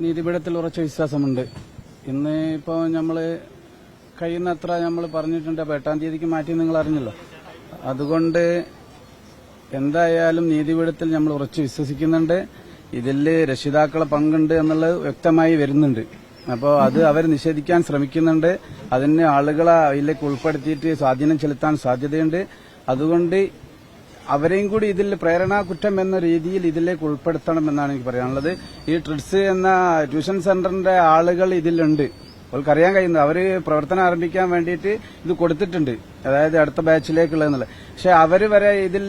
നീതിപീഠത്തിൽ ഉറച്ച വിശ്വാസമുണ്ട്. ഇന്ന് ഇപ്പോൾ നമ്മൾ കഴിയുന്നത്ര നമ്മൾ പറഞ്ഞിട്ടുണ്ട്. അപ്പോൾ 8-ാം തീയതിക്ക് മാറ്റി നിങ്ങൾ അറിഞ്ഞല്ലോ. അതുകൊണ്ട് എന്തായാലും നീതിപീഠത്തിൽ നമ്മൾ ഉറച്ചു വിശ്വസിക്കുന്നുണ്ട്. ഇതിൽ രക്ഷിതാക്കളെ പങ്കുണ്ട് എന്നുള്ളത് വ്യക്തമായി വരുന്നുണ്ട്. അപ്പോൾ അത് അവർ നിഷേധിക്കാൻ ശ്രമിക്കുന്നുണ്ട്. അതിന് ആളുകളെ അതിലേക്ക് ഉൾപ്പെടുത്തിയിട്ട് സ്വാധീനം ചെലുത്താൻ സാധ്യതയുണ്ട്. അതുകൊണ്ട് അവരെയും കൂടി ഇതിൽ പ്രേരണാ കുറ്റം എന്ന രീതിയിൽ ഇതിലേക്ക് ഉൾപ്പെടുത്തണം എന്നാണ് എനിക്ക് പറയാനുള്ളത്. ഈ ട്രിഡ്സ് എന്ന ട്യൂഷൻ സെന്ററിന്റെ ആളുകൾ ഇതിലുണ്ട്. അവർക്കറിയാൻ കഴിയുന്നത് അവർ പ്രവർത്തനം ആരംഭിക്കാൻ വേണ്ടിയിട്ട് ഇത് കൊടുത്തിട്ടുണ്ട്, അതായത് അടുത്ത ബാച്ചിലേക്കുള്ളതെന്നുള്ളത്. പക്ഷെ അവർ വരെ ഇതിൽ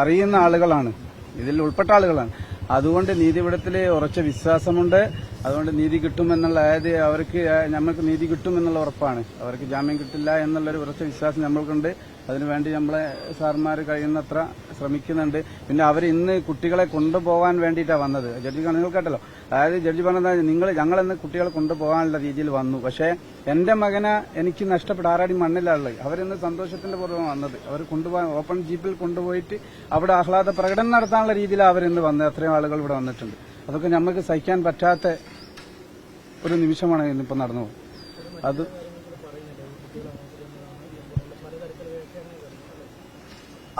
അറിയുന്ന ആളുകളാണ്, ഇതിൽ ഉൾപ്പെട്ട ആളുകളാണ്. അതുകൊണ്ട് നീതിപീഠത്തിൽ ഉറച്ച വിശ്വാസമുണ്ട്. അതുകൊണ്ട് നീതി കിട്ടുമെന്നുള്ള, അതായത് അവർക്ക് നമ്മൾക്ക് നീതി കിട്ടുമെന്നുള്ള ഉറപ്പാണ്. അവർക്ക് ജാമ്യം കിട്ടില്ല എന്നുള്ളൊരു ഉറച്ച വിശ്വാസം നമ്മൾക്കുണ്ട്. അതിനുവേണ്ടി നമ്മളെ സാർമാർ കഴിയുന്നത്ര ശ്രമിക്കുന്നുണ്ട്. പിന്നെ അവർ ഇന്ന് കുട്ടികളെ കൊണ്ടുപോകാൻ വേണ്ടിയിട്ടാണ് വന്നത്. ജഡ്ജി നിങ്ങൾ കേട്ടല്ലോ, അതായത് ജഡ്ജി പറഞ്ഞത് ഞങ്ങളിന്ന് കുട്ടികളെ കൊണ്ടുപോകാനുള്ള രീതിയിൽ വന്നു. പക്ഷേ എന്റെ മകനെ എനിക്ക് നഷ്ടപ്പെട്ട ആറാടി മണ്ണിലുള്ളത്. അവരിന്ന് സന്തോഷത്തിന്റെ പൂർവ്വം വന്നത്. അവർ കൊണ്ടുപോകാൻ ഓപ്പൺ ജീപ്പിൽ കൊണ്ടുപോയിട്ട് അവിടെ ആഹ്ലാദ പ്രകടനം നടത്താനുള്ള രീതിയിലാണ് അവരിന്ന് വന്നത്. അത്രയും ആളുകൾ ഇവിടെ വന്നിട്ടുണ്ട്. അതൊക്കെ നമുക്ക് സഹിക്കാൻ പറ്റാത്ത ഒരു നിമിഷമാണ് ഇന്നിപ്പോൾ നടന്നു.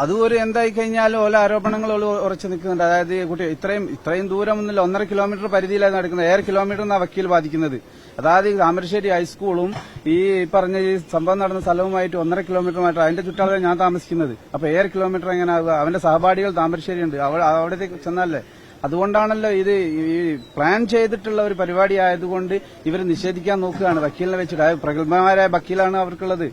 അതും എന്തായി കഴിഞ്ഞാലും ഓരോ ആരോപണങ്ങൾ ഉറച്ചു നിൽക്കുന്നുണ്ട്. അതായത് കുട്ടി ഇത്രയും ദൂരമൊന്നുമില്ല, 1.5 കിലോമീറ്റർ പരിധിയിലാണ് നടക്കുന്നത്. 7 കിലോമീറ്റർ എന്നാണ് വക്കീൽ ബാധിക്കുന്നത്. അതായത് താമരശ്ശേരി ഹൈസ്കൂളും ഈ പറഞ്ഞ ഈ സംഭവം നടന്ന സ്ഥലവുമായിട്ട് 1.5 കിലോമീറ്ററുമായിട്ട് അതിന്റെ ചുറ്റാളെ ഞാൻ താമസിക്കുന്നത്. അപ്പൊ 7 കിലോമീറ്റർ എങ്ങനെ ആവുക? അവന്റെ സഹപാഠികൾ താമരശ്ശേരി ഉണ്ട്, അവിടത്തേക്ക് ചെന്നല്ലേ. അതുകൊണ്ടാണല്ലോ ഇത് ഈ പ്ലാൻ ചെയ്തിട്ടുള്ള ഒരു പരിപാടി ആയതുകൊണ്ട് ഇവർ നിഷേധിക്കാൻ നോക്കുകയാണ് വക്കീലിനെ വെച്ചിട്ട്. പ്രഗത്ഭമായ വക്കീലാണ് അവർക്കുള്ളത്.